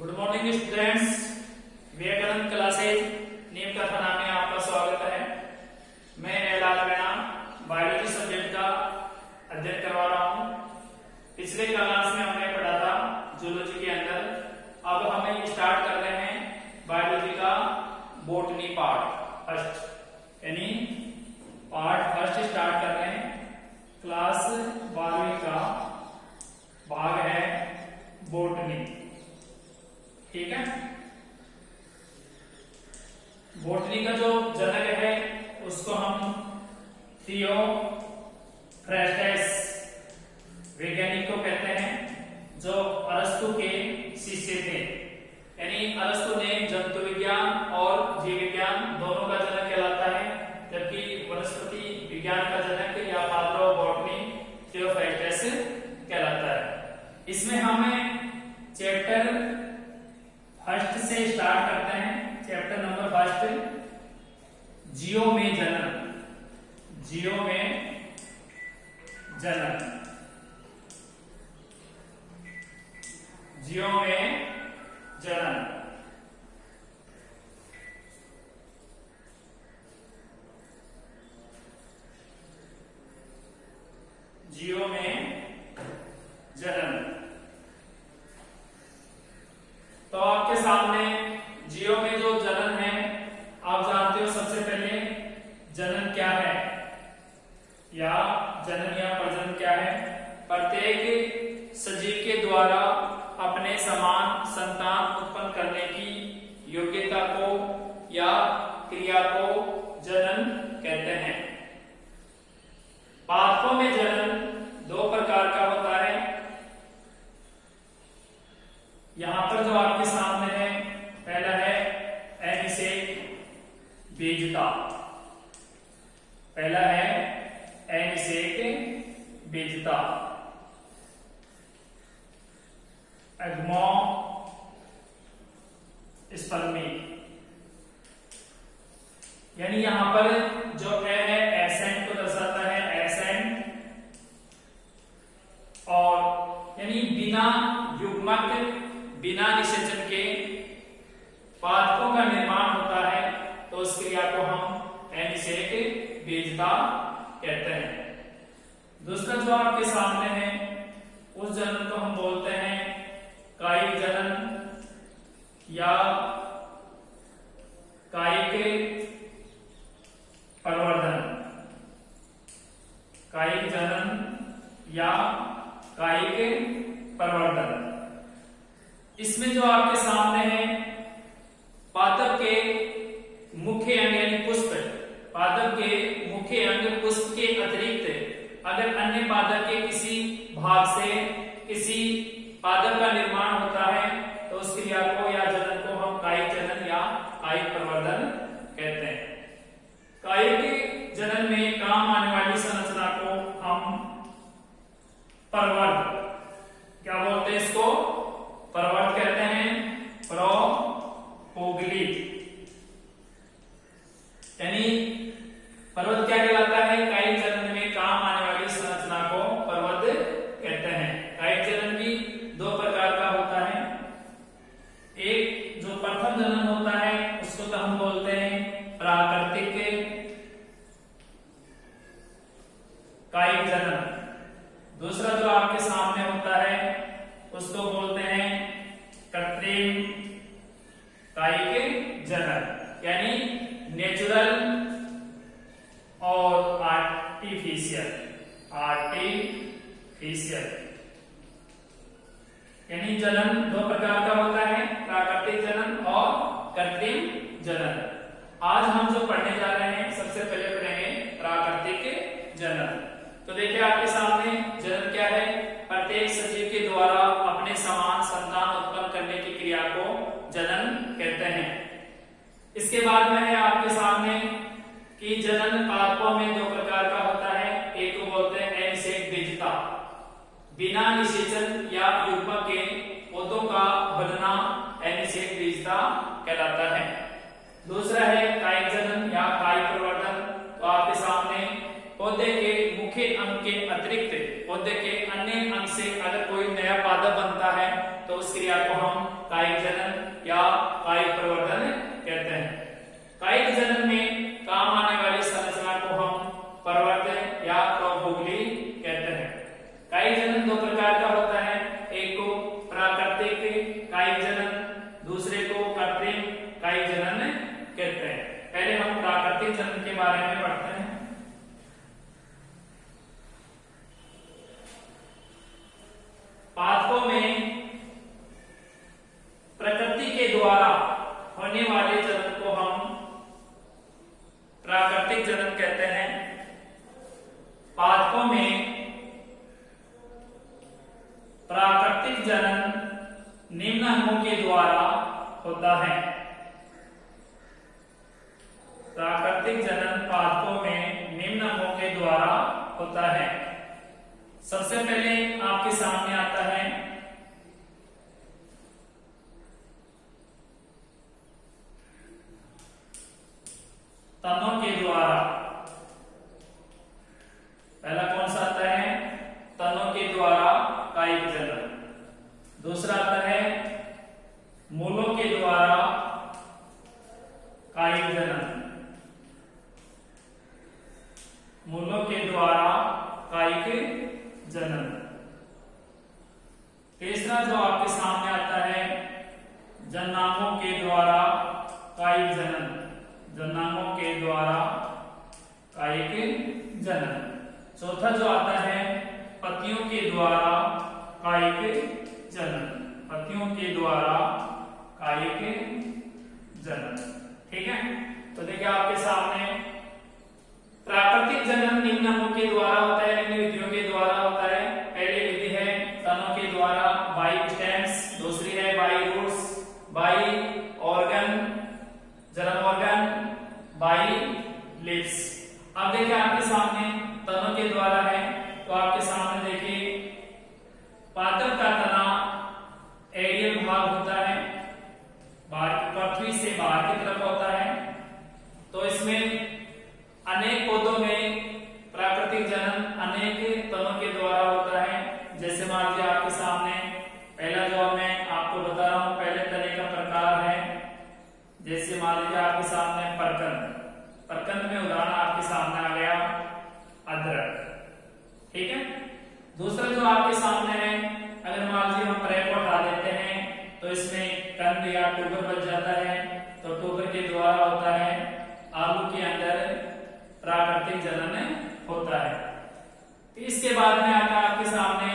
Good morning students, Vivekanand classes नीम कथा नाम में आपका स्वागत है। मैं एलाल मीणा बायोलॉजी सब्जेक्ट का अध्ययन करवा रहा हूँ। पिछले क्लास में हमने पढ़ा था जूलॉजी के अंदर। अब हमें स्टार्ट कर रहे हैं बायोलॉजी का बॉटनी पार्ट फर्स्ट, यानी पार्ट फर्स्ट स्टार्ट कर रहे हैं। क्लास 12वीं का भाग है बॉटनी। ठीक है, बॉटनी का जो जनक है उसको हम थियोफ्रेस्टस वैज्ञानिक को कहते हैं, जो अरस्तु के शिष्य थे। यानी अरस्तु ने जंतु विज्ञान और जीव विज्ञान दोनों का जनक कहलाता है, जबकि वनस्पति विज्ञान का जनक या फादर ऑफ बॉटनी थियोफ्रेस्टस कहलाता है। इसमें हमें चैप्टर फर्स्ट से स्टार्ट करते हैं। चैप्टर नंबर फर्स्ट, जियो में जनन। जियो में जनन, जियो में जनन। जियो में जनन। तो आपके सामने जियो में जो जनन है, आप जानते हो सबसे पहले जनन क्या है, या जनन या प्रजनन क्या है। प्रत्येक सजीव के द्वारा अपने समान संतान उत्पन्न करने की योग्यता को या क्रिया को जनन कहते हैं। पादपों में जनन दो प्रकार का होता है। यहां पर जो आपके सामने है, पहला है अनिषेक बीजता। पहला है अनिषेक बीजता, एग्मो स्पर्मी। यानी यहां पर जो ए है एसेंट को दर्शाता है, एसेंट। और यानी बिना युग्मक बिना निषेचन के पादपों का निर्माण होता है, तो उस क्रिया को हम अनिषेक बीजता कहते हैं। दूसरा जो आपके सामने है, उस जनन को हम बोलते हैं कायिक जनन या कायिक प्रवर्धन। कायिक जनन या कायिक प्रवर्धन। इसमें जो आपके सामने है, पादप के मुख्य अंग यानी पुष्प, पादप के मुख्य अंग पुष्प के अतिरिक्त अगर अन्य पादप के किसी भाग से किसी पादप का निर्माण होता है, तो उस क्रिया को या जनन को हम कायिक जनन या कायिक प्रवर्धन कहते हैं। कायिक जनन में काम आने वाली संरचना को हम प्रवर्ध क्या बोलते हैं, इसको प्रवर्ध कहते हैं, प्रोपोगली। यानी प्रवर्ध क्या कहलाता है, कायिक जनन में काम आने वाली संरचना को प्रवर्ध कहते हैं। कायिक जनन भी दो प्रकार का होता है। एक जो प्रथम जनन होता है उसको तो हम बोलते हैं प्राकृतिक कायिक जनन। दूसरा जो आपके सामने होता है उसको बोलते हैं कृत्रिम कायिक जनन, यानी नेचुरल और आर्टिफिशियल। आर्टिफिशियल यानी जनन दो प्रकार का होता है, प्राकृतिक जनन और कृत्रिम जनन। आज हम जो पढ़ने जा रहे हैं, सबसे पहले पढ़ेंगे प्राकृतिक जनन। तो देखिए आपके सामने जनन क्या है, प्रत्येक सजीव के द्वारा अपने समान संतान उत्पन्न करने की क्रिया को जनन कहते हैं। इसके बाद में है आपके सामने कि जनन पादपों में दो प्रकार का होता है। एक को बोलते हैं अनिषेक बीजता, बिना निषेचन या युग्मक के पौधों का बनना अनिषेक बीजता कहलाता है। दूसरा है कायिक जनन या कायिक प्रवर्धन। तो आपके सामने पौधे के मुख्य अंग के अतिरिक्त पौधे के अन्य अंग से अगर कोई नया पादप बनता है, तो उस क्रिया को हम कायिक जनन या कायिक प्रवर्धन कहते हैं। कायिक जनन में काम आने वाली संरचना को हम प्रवर्धन या प्रोभूगली कहते हैं। कायिक जनन दो प्रकार का होता है, एक को प्राकृतिक कायिक जनन, दूसरे को कृत्रिम कायिक जनन कहते हैं। पहले हम प्राकृतिक जनन के बारे में पढ़ते हैं। पादपों में प्रकृति के द्वारा होने वाले जनन को हम प्राकृतिक जनन कहते हैं। पादपों में प्राकृतिक जनन निम्न अंगों के द्वारा होता है। प्राकृतिक जनन पादपों में निम्न अंगों के द्वारा होता है। सबसे पहले आपके सामने आता है तनों के द्वारा। पहला कौन सा आता है? तनों के द्वारा कायिक जनन। दूसरा आता है मूलों के द्वारा कायिक जनन। मूलों के द्वारा कायिक जनन। तीसरा जो आपके सामने आता है जननांगों के द्वारा कायिक जनन। जननांगों के द्वारा कायिक जनन। चौथा जो आता है पत्तियों के द्वारा कायिक जनन। पत्तियों के द्वारा कायिक जनन। ठीक है, तो देखिए आपके सामने प्राकृतिक जनन निम्न अंगों के द्वारा होता है, निम्न विधियों के द्वारा होता है। पहली विधि है तनों के द्वारा बाई स्टेम्स, दूसरी है बाई रूट्स, बाई ऑर्गन, जनन ऑर्गन, बाई लीव्स। अब देखिए आपके सामने तनों के द्वारा है, तो आपके सामने देखिए पादप का तना एरियल भाग होता है, पृथ्वी से बाहर की तरफ होता है। तो इसमें अनेक पौधों में प्राकृतिक जनन अनेक तनों के द्वारा होता है। जैसे मान लीजिए आपके सामने पहला जो मैं आपको बता रहा हूं, पहले तने का प्रकार है। जैसे मान लीजिए आपके सामने परकंद। परकंद में उदाहरण आपके सामने आ गया अदरक। ठीक है, दूसरा जो आपके सामने है, अगर मान लीजिए हम प्रे को हटा देते हैं तो इसमें कंद या टूबर बच जाता है। तो टूबर के द्वारा होता है। आलू के अंदर प्राकृतिक जनन होता है। इसके बाद में आता है आपके सामने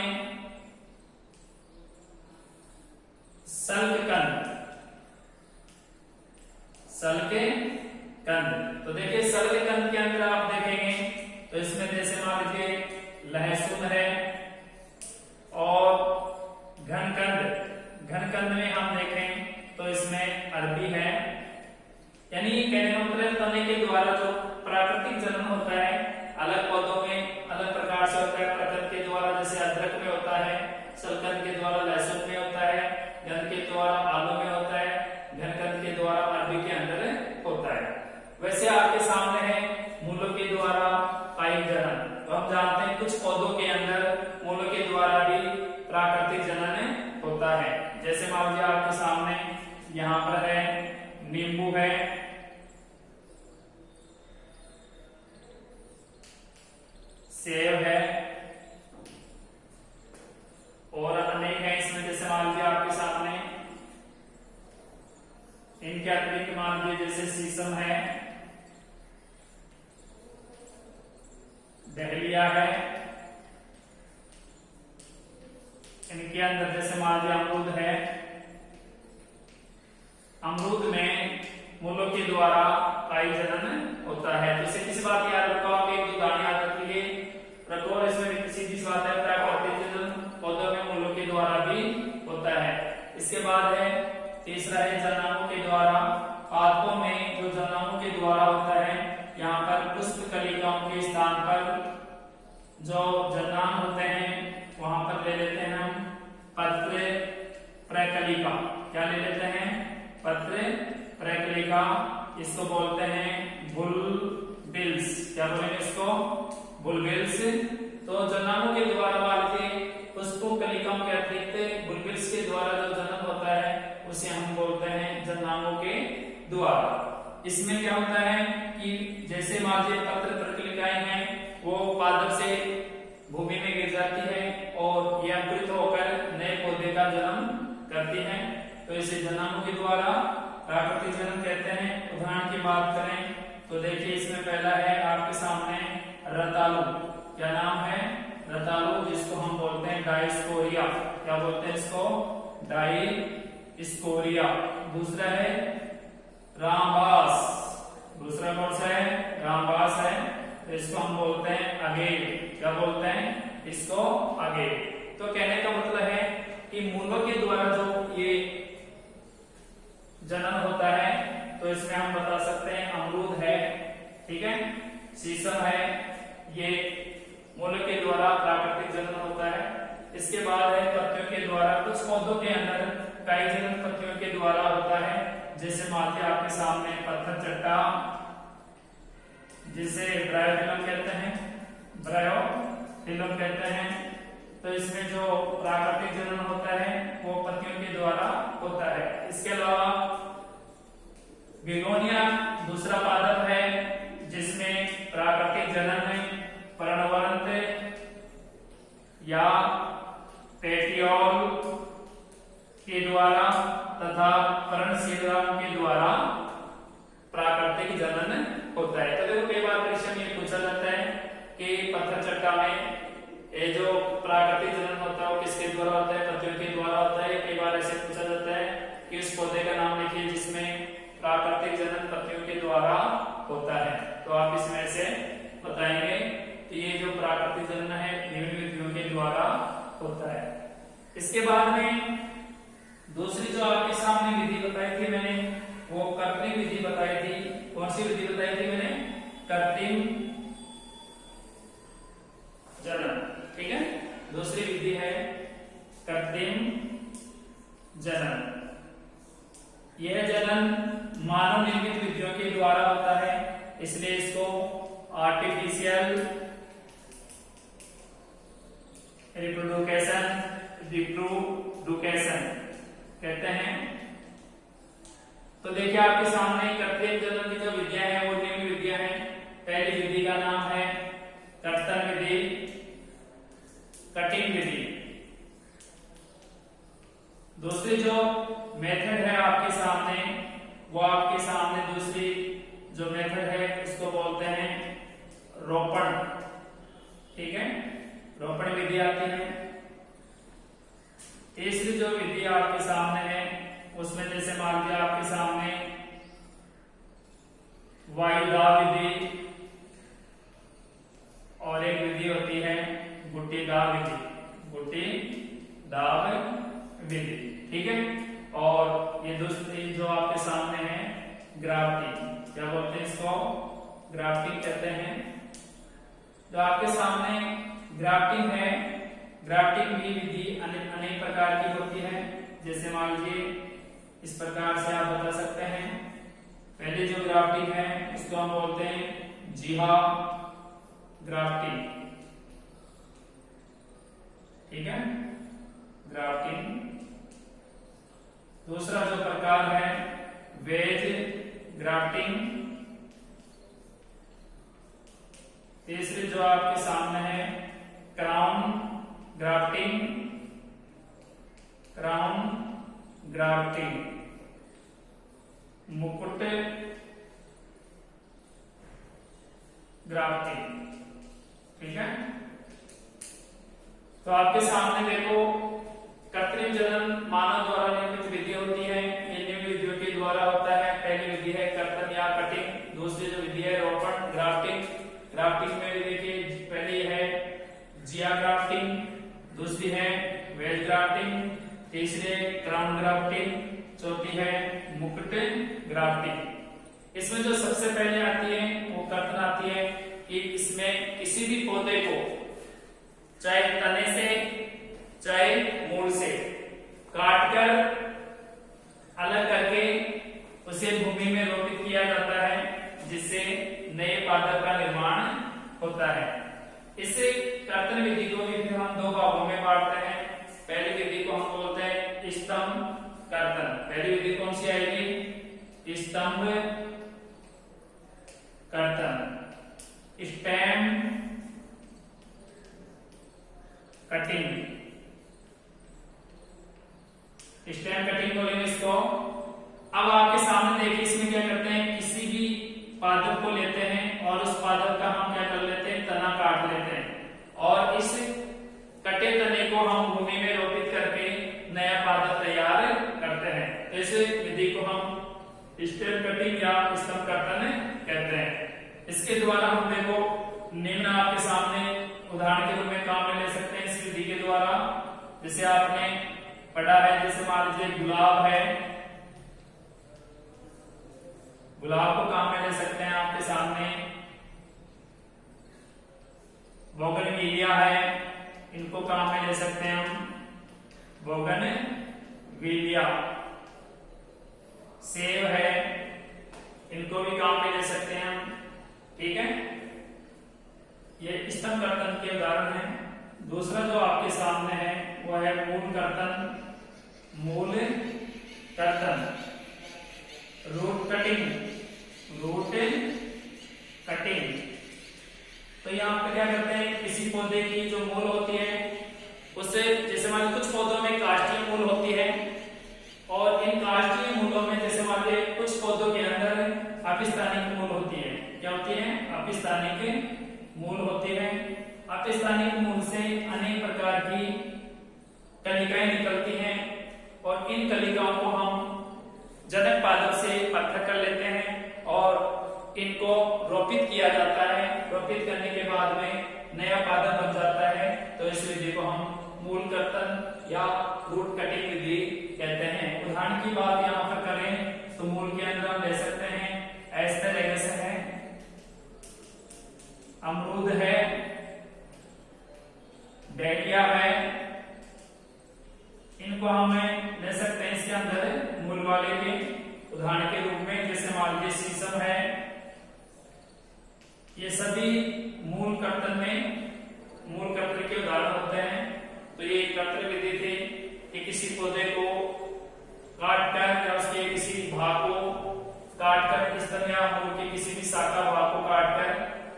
सल्ककंद। सल्ककंद, तो देखिए सल्ककंद के अंदर आप देखेंगे तो इसमें जैसे मान लीजिए लहसुन है और घनकंद। घनकंद में हम देखें तो इसमें अरबी है। यानी कहने का मतलब तने के द्वारा जो प्राकृतिक जनन होता है अलग पौधों में अलग प्रकार से होता है। प्रकंद के द्वारा जैसे अदरक में होता है, सलकंद के द्वारा लहसुन में होता है, गंध के द्वारा आलू में होता है, घनकंद के द्वारा अरबी के अंदर होता है। वैसे आपके सामने है मूलों के द्वारा कायिक जनन। तो हम जानते हैं कुछ पौधों के अंदर मूलों के द्वारा भी प्राकृतिक जनन होता है। जैसे मान लीजिए आपके सामने यहाँ पर है नींबू है, सेब है और अनेक है इसमें। जैसे मान लीजिए आपके सामने इनके अतिरिक्त मान लीजिए जैसे शीशम है, डहलिया है। इनके अंदर जैसे मान लीजिए अमरूद है। अमरूद में मूलों के द्वारा कायिक जनन होता है। तो इसे किसी बात याद रखो, आप एक दो दाने याद रखिए रखो। और इसमें भी सीधी सी बात है प्राकृतिक जनन पौधों में मूलों के द्वारा भी होता है। इसके बाद है तीसरा है जननांगों के द्वारा। पादपों में जो जननांगों के द्वारा होता है, यहाँ पर पुष्प कलिकाओं के स्थान पर जो जननांग होते हैं वहां पर ले लेते हैं हम पत्र प्रकलिका। क्या ले लेते हैं? पत्र प्रकलिका। इसको बोलते हैं बुलबिल्स। क्या बोलेंगे इसको? बुलबिल्स। तो जननांगों के द्वारा वाले पुष्पों कलिकाओं के अतिरिक्त बुलबिल्स के द्वारा जो जनन होता है जनांगों के द्वारा। इसमें क्या होता है कि जैसे मान लीजिए पत्र प्रकलिकाएं हैं वो पादप से भूमि में गिर जाती है और ये अंकुरित होकर नए पौधे का जन्म करती हैं, तो इसे जनांगों के द्वारा प्राकृतिक जनन कहते हैं। उदाहरण की बात करें तो देखिए इसमें पहला है आपके सामने रतालू। क्या नाम है? रतालू, जिसको हम बोलते हैं डायस्कोरिया। क्या बोलते हैं इसको? डायस्कोरिया। दूसरा है रामबास। दूसरा कौन सा है? रामबास है, तो इसको हम बोलते हैं अगेव। क्या बोलते हैं इसको? अगेव। तो कहने का मतलब है कि मूलों के द्वारा जो ये जनन होता है, तो इसमें हम बता सकते हैं अमरूद है, ठीक है, शीशम है, ये मूल के द्वारा प्राकृतिक जनन होता है। इसके बाद है पत्तियों के द्वारा। कुछ पौधों के अंदर कई जनन पत्तियों के द्वारा होता है, जैसे मान लीजिए आपके सामने पत्थर चट्टा, जिसे ब्रायोफिलम कहते हैं, ब्रायोफिलम कहते हैं। तो इसमें जो प्राकृतिक जनन होता है वो पत्तियों के द्वारा होता है। इसके अलावा बिगोनिया दूसरा पादप है जिसमें प्राकृतिक जनन में पर्णवंत या पेटियोल के द्वारा तथा पर्णशीलम के द्वारा प्राकृतिक जनन होता है। तो देखो कई बार परीक्षा में पूछा जाता है कि पत्थर चट्टा में ये जो प्राकृतिक जनन होता है वो किसके द्वारा होता है? पत्तियों के द्वारा होता है। कई बार ऐसे पूछा जाता है कि उस पौधे का नाम लिखिए जिसमें प्राकृतिक जनन पत्तियों के द्वारा होता है, तो आप इसमें से बताएंगे कि ये जो प्राकृतिक जनन है निम्न विधियों के द्वारा होता है। इसके बाद में दूसरी जो आपके सामने विधि बताई थी मैंने, वो कृत्रिम विधि बताई थी। कौन सी विधि बताई थी मैंने? कृत्रिम जनन, ठीक है। दूसरी विधि है कृत्रिम जनन। यह जनन मानव निर्मित विधियों के द्वारा होता है, इसलिए इसको आर्टिफिशियल रिप्रोडक्शन कहते हैं। तो देखिए आपके सामने कृत्रिम जनन की जो विधियां हैं वो निम्न विधियां हैं। पहली विधि का नाम है कर्तन विधि, कटिंग विधि। दूसरी जो मेथड है आपके सामने, वो आपके सामने दूसरी जो मेथड है उसको बोलते हैं रोपण, ठीक है, रोपण विधि आती है। तीसरी जो विधि आपके सामने है उसमें जैसे मान लीजिए आपके सामने वायुदाब विधि और एक विधि होती है गुट्टीदाब विधि, गुट्टीदाब विधि, ठीक है। और ये दूसरी जो आपके सामने है ग्राफ्टिंग। क्या बोलते हैं इसको? ग्राफ्टिंग कहते हैं। जो आपके सामने ग्राफ्टिंग है, ग्राफ्टिंग की विधि अनेक प्रकार की होती है। जैसे मान लीजिए इस प्रकार से आप बता सकते हैं। पहले जो ग्राफ्टिंग है उसको हम बोलते हैं जिहा ग्राफ्टिंग, ठीक है, ग्राफ्टिंग। दूसरा जो प्रकार है वेज ग्राफ्टिंग। तीसरी जो आपके सामने है क्राउन ग्राफ्टिंग, क्राउन ग्राफ्टिंग, मुकुट ग्राफ्टिंग, ठीक है। तो आपके सामने देखो कृत्रिम जनन मानव द्वारा निर्मित विधि होती है, ये निम्न विधियों के द्वारा होता है। पहली विधि है कर्तन या कटिंग, दूसरी जो विधि है रोपण ग्राफ्टिंग। ग्राफ्टिंग में देखिए पहली है जिया ग्राफ्टिंग, दूसरी है वेज ग्राफ्टिंग, तीसरी है क्राउन ग्राफ्टिंग, चौथी है मुकुट ग्राफ्टिंग। इसमें जो सबसे पहले आती है वो कर्तन आती है कि इसमें किसी भी पौधे को चाहे तने से चाहे मूल से काटकर अलग करके उसे भूमि में रोपित किया जाता है, जिससे नए पादप का निर्माण होता है। इसे कर्तन विधि को भी हम दो भागों में बांटते हैं। पहली विधि को हम बोलते हैं स्तंभ कर्तन। पहली विधि कौन सी आएगी? स्तंभ कर्तन, स्टेम कटिंग, स्टेम कटिंग बोलेंगे इसको। अब आपके सामने देखिए इसमें क्या करते हैं, किसी भी पादप को लेते हैं और उस पादप का हम क्या कर लेते हैं, तना काट लेते हैं और इस कटे तने को हम भूमि में रोपित करके नया पादप तैयार करते हैं। इस विधि को हम स्टेम कटिंग या स्तंभ कर्तन कहते हैं। इसके द्वारा हम देखो निम्न आपके सामने उदाहरण के रूप में काम में ले सकते हैं इस विधि के द्वारा। जैसे आपने पढ़ा है, जैसे मान लीजिए गुलाब है, गुलाब को काम में ले सकते हैं आपके सामने। बोगनविलिया है, इनको काम में ले सकते हैं हम, बोगनविलिया। सेब है, इनको भी काम में ले सकते हैं हम, ठीक है। ये स्तंभ कर्तन के उदाहरण हैं। दूसरा जो आपके सामने है वो है मूल कर्तन, मूल कर्तन, रूट कटिंग, रूट कटिंग। तो यहाँ पे क्या करते हैं, किसी पौधे की जो मूल होती है उससे, जैसे मान कुछ पौधों में काष्ठीय मूल होती है और इन काष्ठीय मूलों में जैसे मान लीजिए कुछ पौधों के अंदर अपिस्थानिक मूल होती है। क्या होती है, अपिस्थानिक मूल होती है। अपिस्थानिक मूल से अनेक प्रकार की कलिकाएं निकलती हैं और इन कलिकाओं को हम जनक पादप से पृथक कर लेते हैं और इनको रोपित किया जाता है। रोपित करने के बाद में नया पादप बन जाता है। तो इस विधि को हम मूल कर्तन या रूट कटिंग विधि कहते हैं। उदाहरण की बात यहाँ पर करें तो मूल के अंदर हम ले सकते हैं एस्पैरागस है, अमरूद है, डैलिया है, इनको हम ले सकते हैं इसके अंदर मूल वाले के उदाहरण के रूप में। जैसे मान लीजिए शीशम है, ये सभी मूल कर्तन में मूल कर्तन के उदाहरण होते हैं। तो ये कर्तन विधि थी कि किसी पौधे को काट कर या उसके किसी भाग को काट कर, इस तरह या मूल के किसी भी शाखा भाग को काट कर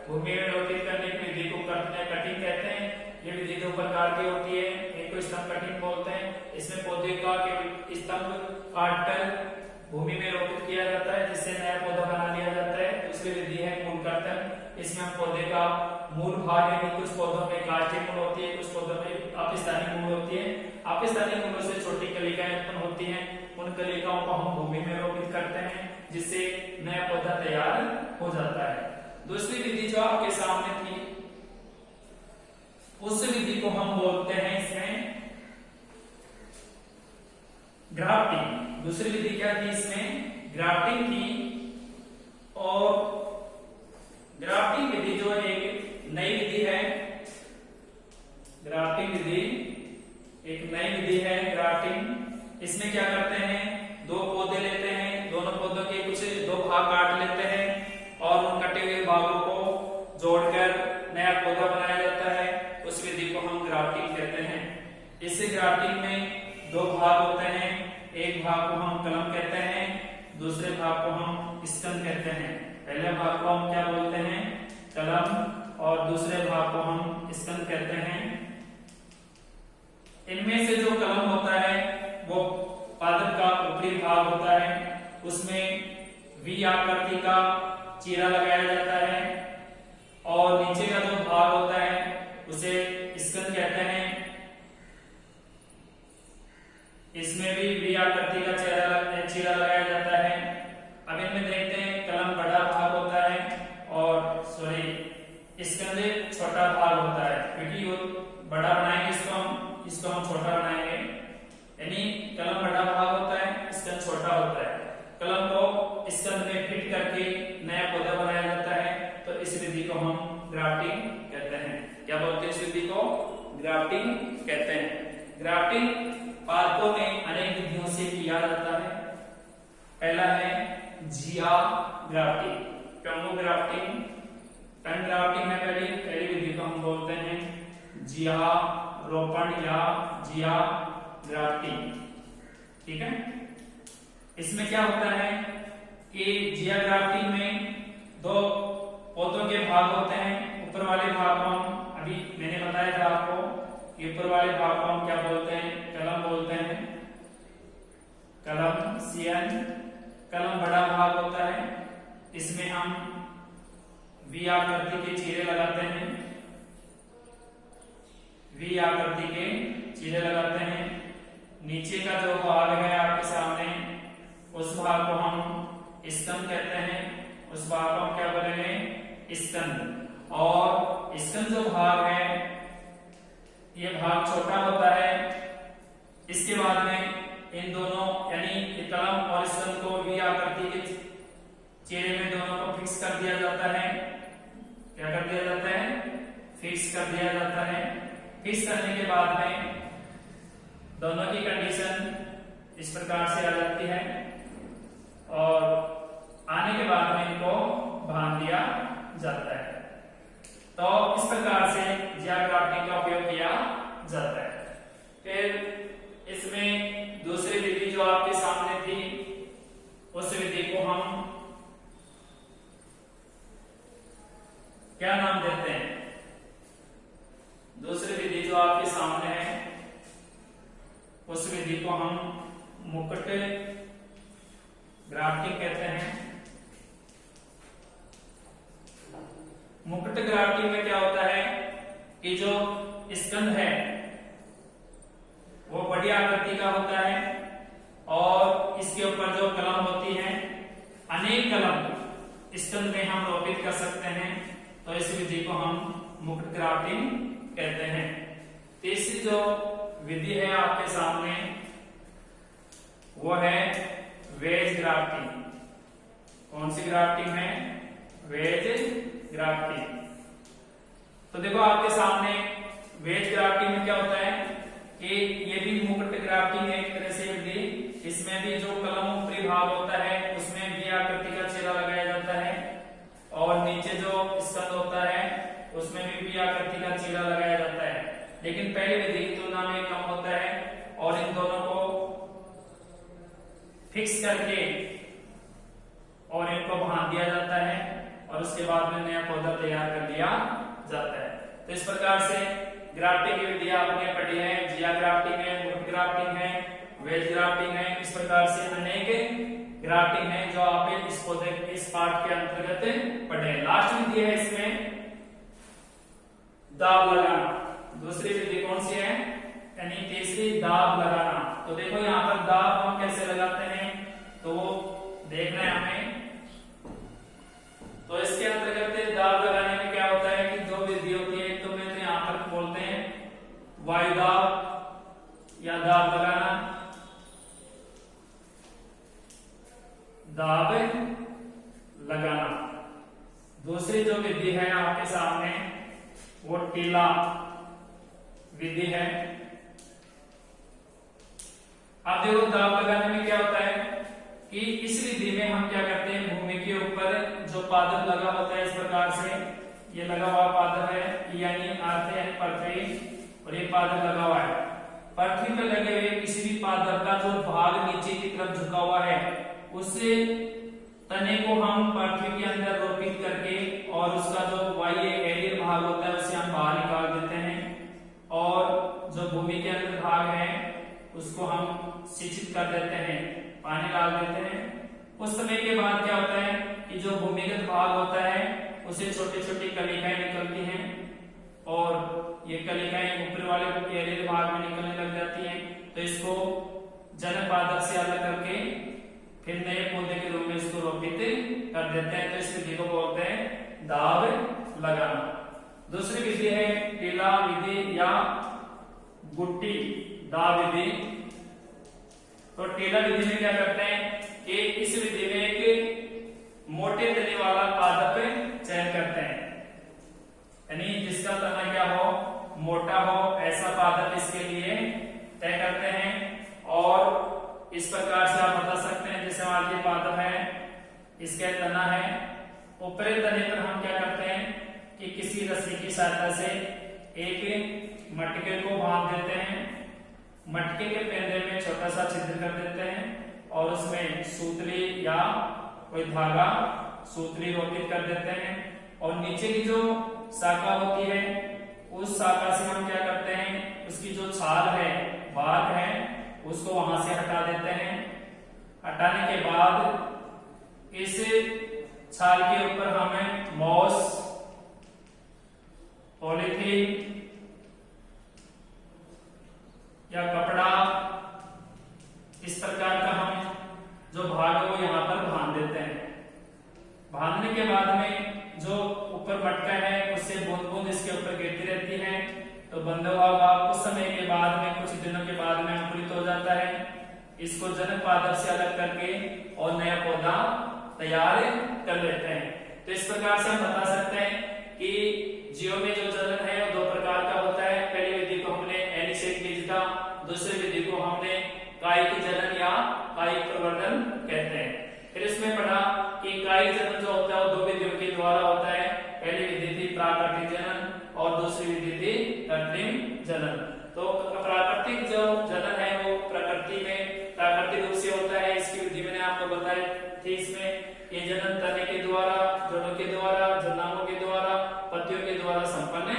भूमि में रोपित करने की विधि को कटिंग कहते हैं। ये विधि दो प्रकार की होती है, एक को स्तंभ कटिंग बोलते हैं, इसमें पौधे का केवल स्तंभ काट कर भूमि में रोपित किया जाता है जिससे नया पौधा बना लिया जाता है। दूसरी विधि है मूल कर्तन, इसमें हम पौधे का मूल भाग यानी कुछ पौधों में काष्ठीय मूल होती है, कुछ पौधों में अपिस्थानिक मूल होती है। अपिस्थानिक मूलों से छोटी कलिकाएं उत्पन्न होती हैं, उन कलिकाओं को हम भूमि में रोपित करते हैं जिससे नया पौधा तैयार हो जाता है। दूसरी विधि जो आपके सामने थी उस विधि को हम बोलते हैं इसमें ग्राफ्टिंग। दूसरी विधि क्या थी इसमें, ग्राफ्टिंग थी। और ग्राफ्टिंग विधि जो एक नई विधि है, ग्राफ्टिंग विधि एक नई विधि है ग्राफ्टिंग। इसमें क्या करते हैं, दो पौधे लेते हैं, दोनों पौधों के कुछ दो भाग काट लेते हैं और उन कटे हुए भागों को जोड़कर नया पौधा बनाया जाता है। उस विधि को हम ग्राफ्टिंग कहते हैं। इस ग्राफ्टिंग में दो भाग होते हैं, एक भाग को हम कलम कहते हैं, दूसरे भाग को हम स्तंभ कहते हैं। पहले भाग को हम क्या बोलते हैं, कलम, और दूसरे भाग को हम स्तंभ कहते हैं। इनमें से जो कलम होता है वो पादप का ऊपरी भाग होता है, उसमें वी आकृति का चीरा लगाया जाता है और नीचे का जो भाग होता है उसे स्कंद कहते हैं। इसमें भी वी आकृति का चीरा लगाया जाता है। अब इनमें देखते हैं, कलम बड़ा भाग होता है और स्कंद छोटा भाग होता है, क्योंकि वो बड़ा बनाएंगे इसको हम छोटा बनाएंगे। यानी कलम बड़ा भाग होता है, स्कंद छोटा होता है। कलम को स्कंद में फिट करके नया पौधा बनाया जाता है। तो इस विधि को हम ग्राफ्टिंग कहते हैं। क्या बोलते हैं इस विधि को, ग्राफ्टिंग कहते हैं। ग्राफ्टिंग पादपों में अनेक विधियों से किया जाता है। पहला है जिया ग्राफ्टिंग, टंगो ग्राफ्टिंग, टंग ग्राफ्टिंग है पहली विधि को हम बोलते हैं जिया रोपण या जिया ग्राफ्टिंग। ठीक है, इसमें क्या होता है, कि जियोग्राफी में दो पौधों के भाग होते हैं। ऊपर वाले भाग को हम अभी मैंने बताया था आपको कि ऊपर वाले भाग को हम क्या बोलते हैं, कलम बोलते हैं। कलम CN, कलम बड़ा भाग होता है, इसमें हम V आकृति के चीरे लगाते हैं, V आकृति के चीरे लगाते हैं। नीचे का जो भाग है आपके सामने, उस भाग को हम स्तंभ कहते हैं, उस भाग को हम क्या बोलेंगे, स्तंभ। और स्तंभ जो भाग है ये भाग छोटा होता है। इसके बाद में इन दोनों यानी कलम और स्तंभ को V आकृति के चेहरे में दोनों को फिक्स कर दिया जाता है। क्या कर दिया जाता है, फिक्स कर दिया जाता है। फिक्स करने के बाद में दोनों की कंडीशन इस प्रकार से आ जाती है और आने के बाद में इनको बांध दिया जाता है। तो इस प्रकार से जियोग्राफी का उपयोग किया जाता है। फिर इसमें दूसरी विधि जो आपके सामने थी, उस विधि को हम क्या नाम देते हैं? दूसरी विधि जो आपके सामने है, उस विधि को हम मुकुट ग्राफ्टिंग कहते हैं। मुकुट ग्राफ्टिंग में क्या होता है कि जो स्कंद है वो बड़ी आकृति का होता है और इसके ऊपर जो कलम होती है, अनेक कलम स्कंद में हम रोपित कर सकते हैं। तो इस विधि को हम मुकुट ग्राफ्टिंग कहते हैं। तीसरी जो विधि है आपके सामने वो है वेज ग्राफ्टिंग। कौन सी ग्राफ्टिंग है? Veg grafting. तो देखो आपके सामने वेज ग्राफ्टिंग में क्या होता है कि ये भी मुकुट ग्राफ्टिंग है एक तरह से विधि। इसमें भी जो कलम ऊपरी भाग होता है उसमें भी आकृति का चेहरा लगाया जाता है और नीचे जो स्कंद होता है उसमें भी आकृति का चेहरा लगाया जाता है। लेकिन पहले विधि की तुलना में कम होता है और इन दोनों को फिक्स करके और इनको बांध दिया जाता है और उसके बाद में नया पौधा तैयार कर दिया जाता है। तो इस प्रकार से ग्राफ्टिंग की विधि आपने पढ़ी है। जिया ग्राफ्टिंग है, मुकुट ग्राफ्टिंग है, वेज ग्राफ्टिंग है। इस प्रकार से अनेक ग्राफ्टिंग है जो आप इस पौधे इस पार्ट के अंतर्गत पढ़े। लास्ट विधि है इसमें दाब लगाना। दूसरी विधि कौन सी है? यानी तीसरी दाब लगाना। तो देखो यहाँ पर दाब हम कैसे लगाते हैं तो वो देखना है हमें। तो इसके अंतर्गत दाब लगाने में क्या होता है कि दो विधि होती है। एक तो मैं यहाँ पर बोलते हैं वायु दाब या दाब लगाना, दाब लगाना। दूसरी जो विधि है आपके सामने वो टीला विधि है। अब देखो दाब लगाने में क्या होता है कि इस विधि में हम क्या करते हैं, भूमि के ऊपर जो पादप लगा होता है इस प्रकार से, ये लगा हुआ पादप है यानी अर्थ यानी पृथ्वी, और ये पादप लगा हुआ है। पृथ्वी पर लगे हुए किसी भी पादप का जो भाग नीचे की तरफ झुका हुआ है उस तने को हम पृथ्वी के अंदर रोपित करके और उसका जो बाह्य एरियर भाग होता है उसे हम बाहर निकाल देते हैं और जो भूमि के अंदर भाग है उसको हम सिंचित कर देते हैं, पानी डाल देते हैं। उस समय के बाद क्या होता है कि जो भूमिगत भाग होता है उसे छोटी छोटी कलिकाएं निकलती हैं और ये कलिकाएं ऊपर वाले एरियर भाग में निकलने लग जाती हैं। तो इसको जनक पादप से अलग करके फिर नए पौधे के रूप में इसको रोपित कर देते हैं। तो इस विधि को बोलते हैं दाब लगाना। दूसरी विधि है टीला विधि या गुट्टी दाब विधि। तो टीला विधि में क्या करते हैं कि इस विधि में एक मोटे तने वाला पादप चयन करते हैं, यानी जिसका तना क्या हो, मोटा हो, ऐसा पादप इसके लिए तय करते हैं। और इस प्रकार से आप बता सकते हैं जैसे मान लीजिए पादप है, इसका तना है, ऊपरी तने पर हम क्या करते हैं कि किसी रस्सी की सहायता से एक मटके को बांध देते हैं। मटके के पेंदे में छोटा सा छिद्र कर देते हैं और उसमें सूतली या कोई धागा सूत्री रोपित कर देते हैं और नीचे की जो शाखा होती है उस शाखा से हम क्या करते हैं, उसकी जो छाल है, बात है, उसको वहां से हटा देते हैं। हटाने के बाद इस छाल के ऊपर हमें मॉस, पॉलीथीन या कपड़ा, इस प्रकार का हम जो भाग है वो यहाँ पर बांध देते हैं। बांधने के बाद में जो ऊपर मटका है उससे बूंद बूंद इसके ऊपर गिरती रहती है, तो बंद हुआ कुछ समय के बाद में, कुछ दिनों के बाद में अंकुरित हो जाता है। इसको जनक पादप से अलग करके और नया पौधा तैयार कर लेते हैं। तो इस प्रकार से हम बता सकते हैं कि जीव में जो जनन है वो दो प्रकार का होता है। पहली विधि को हमने एनिसेक बीजता, दूसरी विधि को हमने कायिक जनन या कायिक प्रवर्धन कहते हैं। फिर इसमें पढ़ा कि कायिक जनन जो होता है वो दो विधियों के द्वारा होता है। पहली विधि थी प्राकृतिक जनन और दूसरी विधि थी कृत्रिम जनन। तो प्राकृतिक जो जनन है वो प्रकृति में प्राकृतिक रूप से होता है। इसकी विधि मैंने आपको बताई थी। इसमें ये जनन तने के द्वारा, जड़ों के द्वारा, जनानों के द्वारा, पत्तियों के द्वारा संपन्न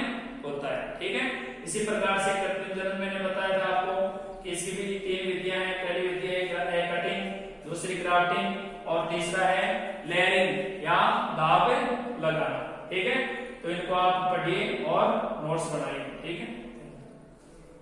होता है। ठीक है। इसी प्रकार से कृत्रिम जनन मैंने बताया था आपको कि इसकी भी तीन विधियां हैं। पहली विधि है कटिंग, दूसरी ग्राफ्टिंग और तीसरा है लेयरिंग या दाब लगाना। ठीक है। तो इनको आप पढ़िए और नोट्स बनाइए। ठीक है।